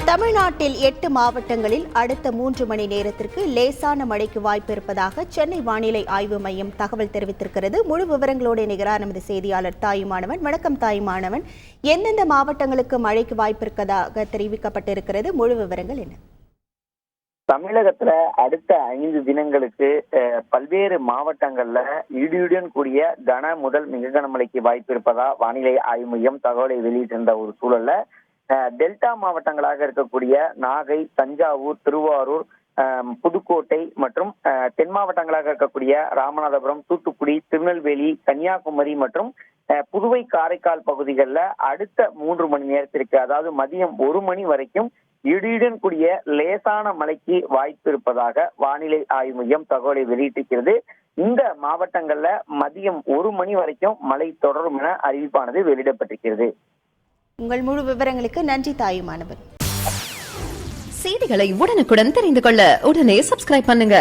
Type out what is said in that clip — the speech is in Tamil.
தமிழ்நாட்டில் 8 மாவட்டங்களில் அடுத்த 3 மணி நேரத்திற்கு லேசான மழைக்கு வாய்ப்பு இருப்பதாக சென்னை வானிலை ஆய்வு மையம் தகவல் தெரிவித்திருக்கிறது. முழு விவரங்களோடு இணைகிறார் நமது செய்தியாளர் தாயுமானவன். வணக்கம் தாயுமானவன். எந்தெந்த மாவட்டங்களுக்கு மழைக்கு வாய்ப்பு இருப்பதாக தெரிவிக்கப்பட்டிருக்கிறது? முழு விவரங்கள் என்ன? தமிழகத்துல அடுத்த 5 தினங்களுக்கு பல்வேறு மாவட்டங்கள்ல இடியுடன் கூடிய கன முதல் மிக கனமழைக்கு வாய்ப்பு இருப்பதா வானிலை ஆய்வு மையம் தகவலை வெளியிட்டிருந்த ஒரு சூழல்ல டெல்டா மாவட்டங்களாக இருக்கக்கூடிய நாகை, தஞ்சாவூர், திருவாரூர், புதுக்கோட்டை மற்றும் தென் மாவட்டங்களாக இருக்கக்கூடிய ராமநாதபுரம், தூத்துக்குடி, திருநெல்வேலி, கன்னியாகுமரி மற்றும் புதுவை, காரைக்கால் பகுதிகளில் அடுத்த 3 மணி நேரத்திற்கு, அதாவது மதியம் 1 மணி வரைக்கும் இடியுடன் கூடிய லேசான மழைக்கு வாய்ப்பு இருப்பதாக வானிலை ஆய்வு மையம் தகவலை வெளியிட்டிருக்கிறது. இந்த மாவட்டங்கள்ல மதியம் 1 மணி வரைக்கும் மழை தொடரும் என அறிவிப்பானது வெளியிடப்பட்டிருக்கிறது. உங்கள் முழு விவரங்களுக்கு நன்றி தாயுமானவன். செய்திகளை உடனுக்குடன் தெரிந்து கொள்ள உடனே சப்ஸ்கிரைப் பண்ணுங்க.